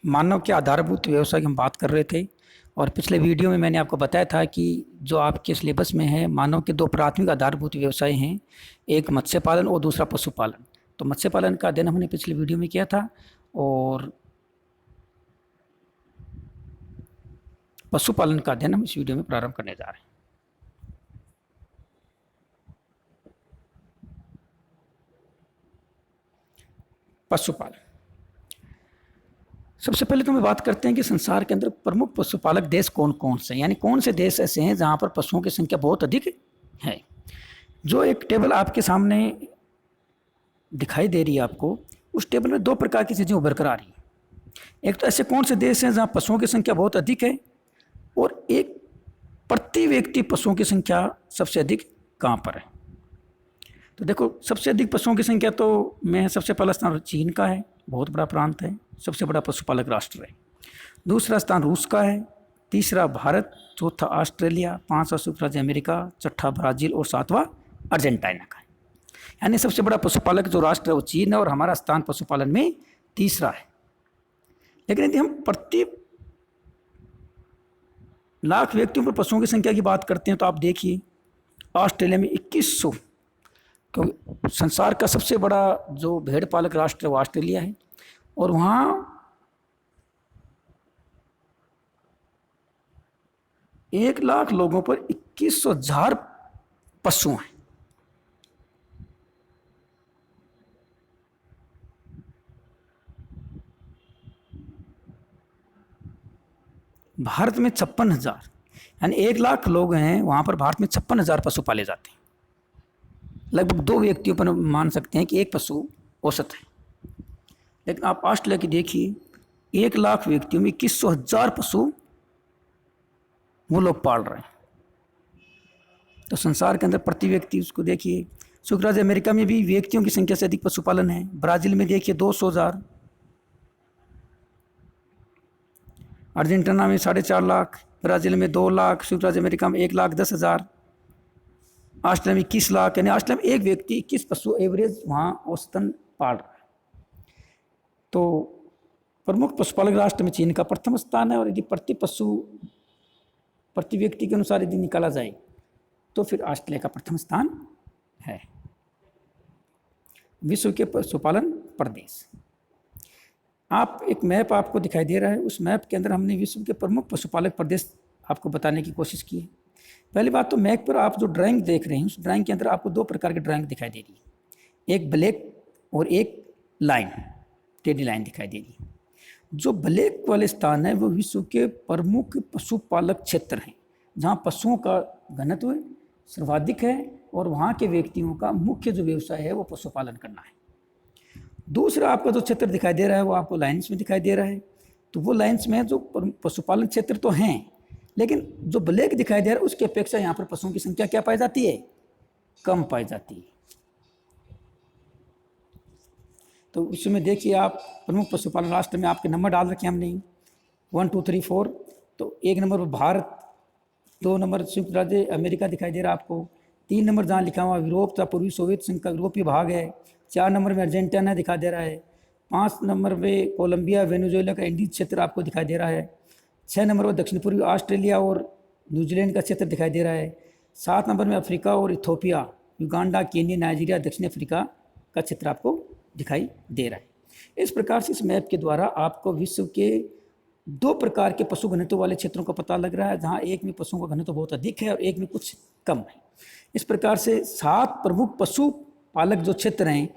मानव के आधारभूत व्यवसाय की हम बात कर रहे थे और पिछले वीडियो में मैंने आपको बताया था कि जो आपके सिलेबस में है मानव के दो प्राथमिक आधारभूत व्यवसाय हैं, एक मत्स्य पालन और दूसरा पशुपालन। तो मत्स्य पालन का अध्ययन हमने पिछले वीडियो में किया था और पशुपालन का अध्ययन हम इस वीडियो में प्रारंभ करने जा रहे हैं। पशुपालन, सबसे पहले तो हम बात करते हैं कि संसार के अंदर प्रमुख पशुपालक देश कौन कौन से हैं, यानी कौन से देश ऐसे हैं जहाँ पर पशुओं की संख्या बहुत अधिक है। जो एक टेबल आपके सामने दिखाई दे रही है आपको, उस टेबल में दो प्रकार की चीज़ें उभर कर आ रही हैं। एक तो ऐसे कौन से देश हैं जहाँ पशुओं की संख्या बहुत अधिक है, और एक प्रति व्यक्ति पशुओं की संख्या सबसे अधिक कहाँ पर है। तो देखो, सबसे अधिक पशुओं की संख्या तो में सबसे पहला स्थान चीन का है, बहुत बड़ा प्रांत है, सबसे बड़ा पशुपालक राष्ट्र है। दूसरा स्थान रूस का है, तीसरा भारत, चौथा ऑस्ट्रेलिया, पांचवा संयुक्त राज्य अमेरिका, छठा ब्राज़ील और सातवां अर्जेंटीना का है। यानी सबसे बड़ा पशुपालक जो राष्ट्र है वो चीन है और हमारा स्थान पशुपालन में तीसरा है। लेकिन यदि हम प्रति लाख व्यक्तियों पर पशुओं की संख्या की बात करते हैं तो आप देखिए, ऑस्ट्रेलिया में 2100, क्योंकि संसार का सबसे बड़ा जो भेड़ पालक राष्ट्र है वो ऑस्ट्रेलिया है, और वहाँ 1 लाख लोगों पर 21,000 पशु हैं। भारत में 56,000, यानी 1 लाख लोग हैं वहाँ पर, भारत में 56,000 पशु पाले जाते हैं। लगभग 2 व्यक्तियों पर मान सकते हैं कि एक पशु औसत है। लेकिन आप ऑस्ट्रेलिया की देखिए, 1 लाख व्यक्तियों में 21,000 पशु वो लोग पाल रहे हैं। तो संसार के अंदर प्रति व्यक्ति उसको देखिए, संयुक्त राज्य अमेरिका में भी व्यक्तियों की संख्या से अधिक पशुपालन है। ब्राज़ील में देखिए 200,000, अर्जेंटीना में 4.5 लाख, ब्राज़ील में 2 लाख, संयुक्त राज्य अमेरिका में 1,10,000, ऑस्ट्रेलिया में 21 लाख, यानी ऑस्ट्रेलिया में एक व्यक्ति 21 पशु एवरेज वहाँ औसतन पाल रहा है। तो प्रमुख पशुपालक राष्ट्र में चीन का प्रथम स्थान है, और यदि प्रति व्यक्ति के अनुसार यदि निकाला जाए तो फिर ऑस्ट्रेलिया का प्रथम स्थान है। विश्व के पशुपालन प्रदेश, आप एक मैप आपको दिखाई दे रहा है, उस मैप के अंदर हमने विश्व के प्रमुख पशुपालक प्रदेश आपको बताने की कोशिश की है। पहली बात तो मैप पर आप जो ड्राइंग देख रहे हैं, उस ड्राइंग के अंदर आपको 2 प्रकार की ड्राइंग दिखाई दे रही है, एक ब्लैक और एक लाइन, टेढ़ी लाइन दिखाई दे रही है। जो ब्लैक वाले स्थान है वो विश्व के प्रमुख पशुपालक क्षेत्र हैं, जहाँ पशुओं का घनत्व सर्वाधिक है और वहाँ के व्यक्तियों का मुख्य जो व्यवसाय है वो पशुपालन करना है। दूसरा आपका जो क्षेत्र दिखाई दे रहा है वो आपको लाइन्स में दिखाई दे रहा है। तो वो लाइन्स में जो पशुपालन क्षेत्र तो हैं, लेकिन जो ब्लैक दिखाई दे रहा है उसकी अपेक्षा यहाँ पर पशुओं की संख्या क्या पाई जाती है, कम पाई जाती है। तो विश्व में देखिए आप, प्रमुख पशुपालन राष्ट्र में आपके नंबर डाल रखे हमने 1 2 3 4। तो 1 नंबर पर भारत, 2 नंबर संयुक्त राज्य अमेरिका दिखाई दे रहा है आपको, 3 नंबर जहाँ लिखा हुआ यूरोप था, पूर्वी सोवियत संघ का यूरोपीय भाग है, 4 नंबर में अर्जेंटीना दिखा दे रहा है, 5 नंबर में कोलंबिया वेनेजुएला का इंडीज क्षेत्र आपको दिखाई दे रहा है, 6 नंबर पर दक्षिण पूर्वी ऑस्ट्रेलिया और न्यूजीलैंड का क्षेत्र दिखाई दे रहा है, 7 नंबर में अफ्रीका और इथोपिया, युगांडा, केन्या, नाइजीरिया, दक्षिण अफ्रीका का क्षेत्र आपको दिखाई दे रहा है। इस प्रकार से इस मैप के द्वारा आपको विश्व के 2 प्रकार के पशु घनत्व वाले क्षेत्रों का पता लग रहा है, जहाँ एक में पशुओं का घनत्व बहुत अधिक है और एक में कुछ कम है। इस प्रकार से 7 प्रमुख पशु पालक जो क्षेत्र हैं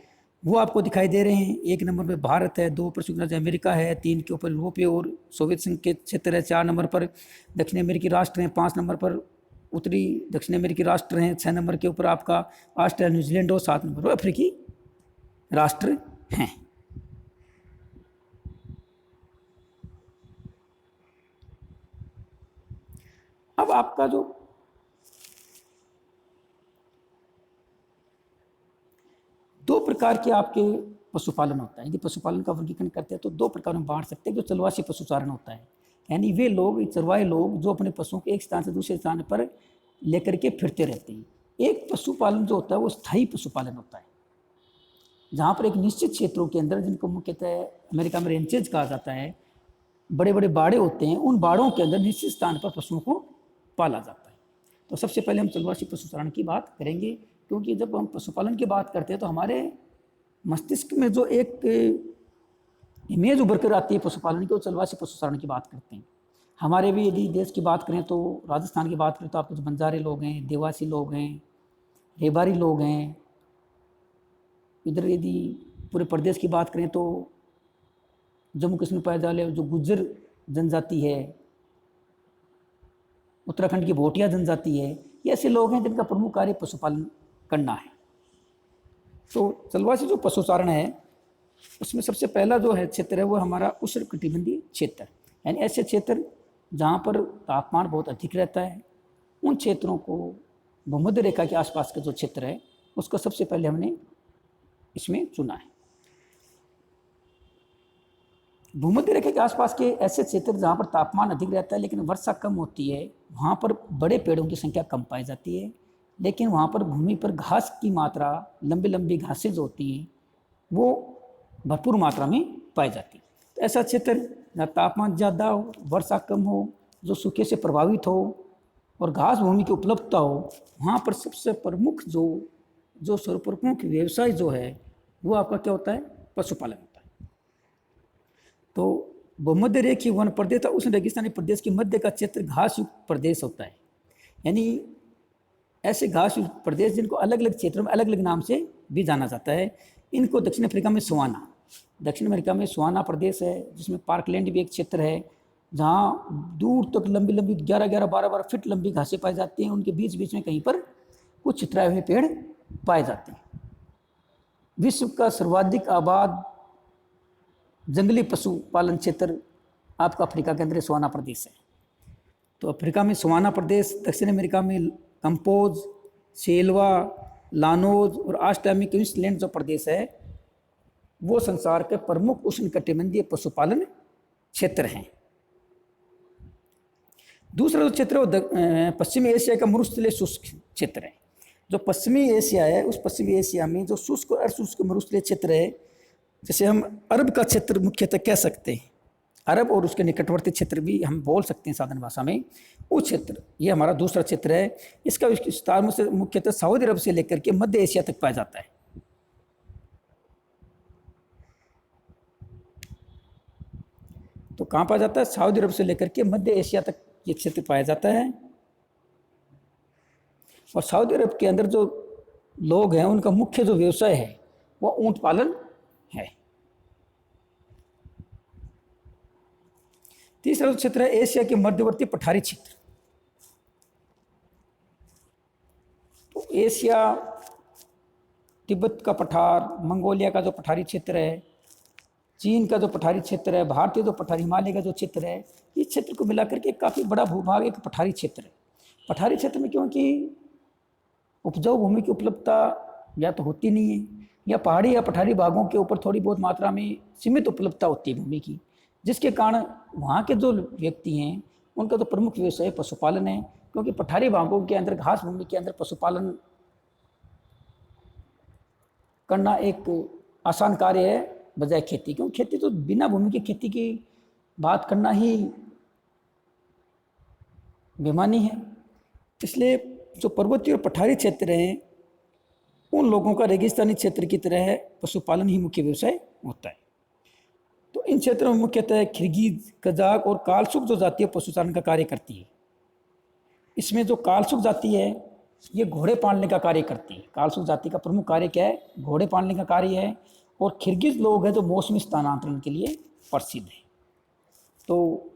वो आपको दिखाई दे रहे हैं। 1 नंबर पर भारत है, 2 पर संयुक्त राज्य अमेरिका है, 3 के ऊपर यूरोपीय और सोवियत संघ के क्षेत्र है, 4 नंबर पर दक्षिण अमेरिकी राष्ट्र हैं, 5 नंबर पर उत्तरी दक्षिण अमेरिकी राष्ट्र हैं, 6 नंबर के ऊपर आपका ऑस्ट्रेलिया, न्यूजीलैंड और 7 नंबर पर अफ्रीकी राष्ट्र हैं। अब आपका जो दो प्रकार के आपके पशुपालन होता है, यदि पशुपालन का वर्गीकरण करते हैं तो 2 प्रकार में बांट सकते हैं। जो चलवासी पशुचारण होता है, यानी वे लोग, चरवाहे लोग जो अपने पशुओं को एक स्थान से दूसरे स्थान पर लेकर के फिरते रहते हैं। एक पशुपालन जो होता है वो स्थायी पशुपालन होता है, जहाँ पर एक निश्चित क्षेत्रों के अंदर, जिनको मुख्यतः अमेरिका में रेंचेज कहा जाता है, बड़े बड़े बाड़े होते हैं, उन बाड़ों के अंदर निश्चित स्थान पर पशुओं को पाला जाता है। तो सबसे पहले हम चलवासी पशुचारण की बात करेंगे, क्योंकि जब हम पशुपालन की बात करते हैं तो हमारे मस्तिष्क में जो एक इमेज उभर कर आती है पशुपालन की, वो चलवासी पशुचारण की बात करते हैं। हमारे भी यदि देश की बात करें तो राजस्थान की बात करें तो आपके जो बंजारे लोग हैं, देवासी लोग हैं, रेबारी लोग हैं। इधर यदि पूरे प्रदेश की बात करें तो जम्मू कश्मीर पाए जाने वाले जो गुज्जर जनजाति है, उत्तराखंड की भोटिया जनजाति है, ये ऐसे लोग हैं जिनका प्रमुख कार्य पशुपालन करना है। तो चलवासी जो पशुचारण है उसमें सबसे पहला जो है क्षेत्र है वो हमारा उष्णकटिबंधीय क्षेत्र, यानी ऐसे क्षेत्र जहाँ पर तापमान बहुत अधिक रहता है, उन क्षेत्रों को भूमध्य रेखा के आसपास का जो क्षेत्र है उसको सबसे पहले हमने इसमें चुना है। भूमध्य रेखा के आसपास के ऐसे क्षेत्र जहाँ पर तापमान अधिक रहता है लेकिन वर्षा कम होती है, वहाँ पर बड़े पेड़ों की संख्या कम पाई जाती है, लेकिन वहाँ पर भूमि पर घास की मात्रा, लंबी लंबी घासें जो होती हैं वो भरपूर मात्रा में पाई जाती है। तो ऐसा क्षेत्र जहाँ तापमान ज़्यादा हो, वर्षा कम हो, जो सूखे से प्रभावित हो और घास भूमि की उपलब्धता हो, वहाँ पर सबसे प्रमुख जो सर्वप्रमुख व्यवसाय जो है वो आपका क्या होता है? पशुपालन होता है। तो भूमध्य रेखीय वन प्रदेश उस रेगिस्तानी प्रदेश के मध्य का क्षेत्र घास युक्त प्रदेश होता है, यानी ऐसे घास युक्त प्रदेश जिनको अलग अलग क्षेत्रों में अलग अलग नाम से भी जाना जाता है। इनको दक्षिण अफ्रीका में सुवाना, दक्षिण अमेरिका में सुवाना प्रदेश है, जिसमें पार्कलैंड भी एक क्षेत्र है जहाँ दूर तक लंबी लंबी 11-11, 12-12 फीट लंबी घासें पाई जाती हैं। उनके बीच बीच में कहीं पर कुछ छितराए हुए पेड़ पाए जाते हैं। विश्व का सर्वाधिक आबाद जंगली पशुपालन क्षेत्र आपका अफ्रीका के अंदर सुवाना प्रदेश है। तो अफ्रीका में सुवाना प्रदेश, दक्षिण अमेरिका में कंपोज, सेल्वा, लानोज और ऑस्ट्रेलिया में क्वींसलैंड जो प्रदेश है वो संसार के प्रमुख उष्णकटिबंधीय पशुपालन क्षेत्र हैं। दूसरा जो क्षेत्र है पश्चिमी एशिया का मरुस्थलीय शुष्क क्षेत्र है। जो पश्चिमी एशिया है, उस पश्चिमी एशिया में जो शुष्क और अर्धशुष्क मरुस्थलीय क्षेत्र है, जैसे हम अरब का क्षेत्र मुख्यतः कह सकते हैं, अरब और उसके निकटवर्ती क्षेत्र भी हम बोल सकते हैं साधारण भाषा में, वो क्षेत्र ये हमारा दूसरा क्षेत्र है। इसका विस्तार में से मुख्यतः सऊदी अरब से लेकर के मध्य एशिया तक पाया जाता है। तो कहाँ पाया जाता है? सऊदी अरब से लेकर के मध्य एशिया तक ये क्षेत्र पाया जाता है। और सऊदी अरब के अंदर जो लोग हैं उनका मुख्य जो व्यवसाय है वो ऊंट पालन है। तीसरा जो क्षेत्र है एशिया के मध्यवर्ती पठारी क्षेत्र। तो एशिया, तिब्बत का पठार, मंगोलिया का जो पठारी क्षेत्र है, चीन का जो पठारी क्षेत्र है, भारतीय जो पठारी हिमालय का जो क्षेत्र है, इस क्षेत्र को मिलाकर के काफ़ी बड़ा भूभाग एक पठारी क्षेत्र है। पठारी क्षेत्र में क्योंकि उपजाऊ भूमि की उपलब्धता या तो होती नहीं है, या पहाड़ी या पठारी भागों के ऊपर थोड़ी बहुत मात्रा में सीमित उपलब्धता होती है भूमि की, जिसके कारण वहाँ के जो व्यक्ति हैं उनका तो प्रमुख व्यवसाय पशुपालन है। क्योंकि पठारी भागों के अंदर, घास भूमि के अंदर पशुपालन करना एक आसान कार्य है बजाय खेती। क्योंकि खेती तो बिना भूमि की खेती की बात करना ही बेमानी है। इसलिए जो पर्वतीय और पठारी क्षेत्र हैं उन लोगों का रेगिस्तानी क्षेत्र की तरह पशुपालन ही मुख्य व्यवसाय होता है। तो इन क्षेत्रों में मुख्यतः किर्गिज, कजाक और कालसुक जो जातीय पशुचारण का कार्य करती है। इसमें जो कालसुक जाति है ये घोड़े पालने का कार्य करती है। कालसुक जाति का प्रमुख कार्य क्या है? घोड़े पालने का कार्य है। और किर्गिज लोग हैं जो मौसमी स्थानांतरण के लिए प्रसिद्ध है। तो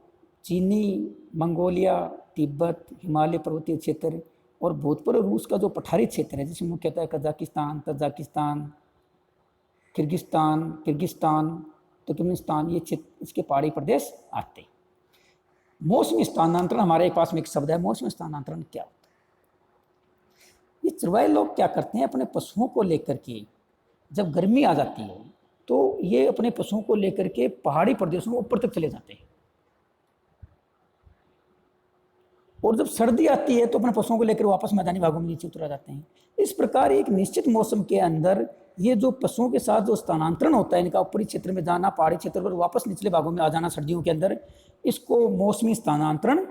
चीनी, मंगोलिया, तिब्बत, हिमालय पर्वतीय क्षेत्र और भूतपूर्व रूस का जो पठारी क्षेत्र है, जिसमें मुख्यतः कजाकिस्तान, तजाकिस्तान, किर्गिस्तान, तुर्कमेनिस्तान, ये क्षेत्र इसके पहाड़ी प्रदेश आते हैं। मौसमी स्थानांतरण, हमारे पास में एक शब्द है, मौसमी स्थानांतरण क्या होता है? ये चरवाहे लोग क्या करते हैं, अपने पशुओं को लेकर के जब गर्मी आ जाती है तो ये अपने पशुओं को लेकर के पहाड़ी प्रदेशों में ऊपर तक चले जाते हैं, और जब सर्दी आती है तो अपने पशुओं को लेकर वापस मैदानी भागों में नीचे उतर जाते हैं। इस प्रकार एक निश्चित मौसम के अंदर ये जो पशुओं के साथ जो स्थानांतरण होता है, इनका ऊपरी क्षेत्र में जाना, पहाड़ी क्षेत्र पर वापस निचले भागों में आ जाना सर्दियों के अंदर, इसको मौसमी स्थानांतरण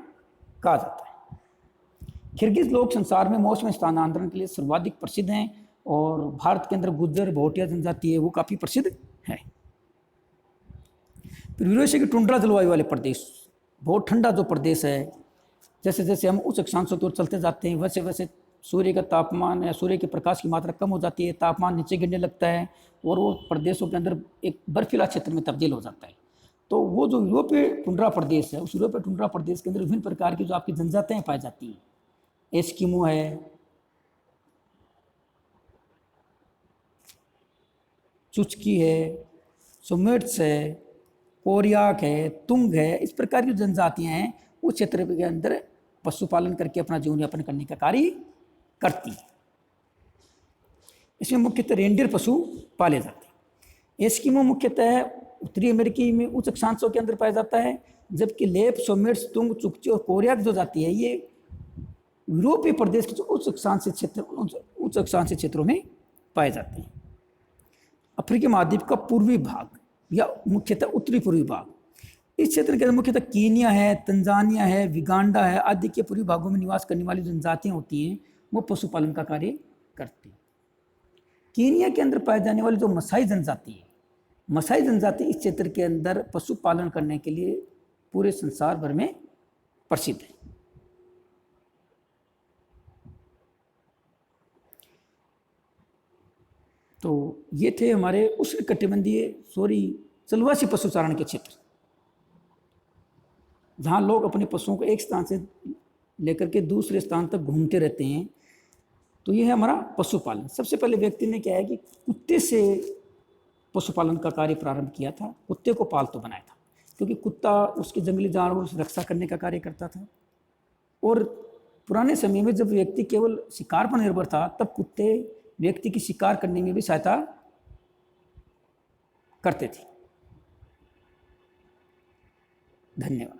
कहा जाता है। किर्गिज लोग संसार में मौसमी स्थानांतरण के लिए सर्वाधिक प्रसिद्ध हैं, और भारत के अंदर गुज्जर भोटिया जनजाति है वो काफ़ी प्रसिद्ध है। फिर यूरेशिया की टुंड्रा जलवायु वाले प्रदेश, बहुत ठंडा जो प्रदेश है, जैसे जैसे हम उच्च अक्षांशों की ओर चलते जाते हैं वैसे वैसे सूर्य का तापमान या सूर्य के प्रकाश की मात्रा कम हो जाती है, तापमान नीचे गिरने लगता है, और वो प्रदेशों के अंदर एक बर्फीला क्षेत्र में तब्दील हो जाता है। तो वो जो यूरोपीय टुंड्रा प्रदेश है, उस यूरोपीय टुंड्रा प्रदेश के अंदर विभिन्न प्रकार की जो आपकी जनजातियाँ पाई जाती हैं, एस्किमो है, चुचकी है, सुमेट्स है, कोरियाक है, तुंग है, इस प्रकार की जनजातियाँ हैं वो क्षेत्र के अंदर पशुपालन करके अपना जीवन यापन करने का कार्य करती है। इसमें मुख्यतः रेंडियर पशु पाले जाते हैं। एस्किमो मुख्यतः उत्तरी अमेरिकी में उच्च अक्षांशों के अंदर पाया जाता है, जबकि लेप, सोमेट्स, तुंग, चुकची और कोरियाक जो जाती है ये यूरोपीय प्रदेश के जो उच्च अक्षांशीय क्षेत्रों में पाए जाते हैं। अफ्रीकी महाद्वीप का पूर्वी भाग या मुख्यतः उत्तरी पूर्वी भाग, इस क्षेत्र के अंदर मुख्यतः कीनिया है, तंजानिया है, विगांडा है आदि के पूर्वी भागों में निवास करने वाली जनजातियाँ होती हैं वो पशुपालन का कार्य करती हैं। कीनिया के अंदर पाए जाने वाली जो मसाई जनजाति है, मसाई जनजाति इस क्षेत्र के अंदर पशुपालन करने के लिए पूरे संसार भर में प्रसिद्ध है। तो ये थे हमारे उष्णकटिबंधीय जलवासी पशुचारण के क्षेत्र, जहाँ लोग अपने पशुओं को एक स्थान से लेकर के दूसरे स्थान तक घूमते रहते हैं। तो ये है हमारा पशुपालन। सबसे पहले व्यक्ति ने क्या है कि कुत्ते से पशुपालन का कार्य प्रारंभ किया था, कुत्ते को पालतू बनाया था, क्योंकि कुत्ता उसके जंगली जानवरों से रक्षा करने का कार्य करता था। और पुराने समय में जब व्यक्ति केवल शिकार पर निर्भर था, तब कुत्ते व्यक्ति की शिकार करने में भी सहायता करते थे। धन्यवाद।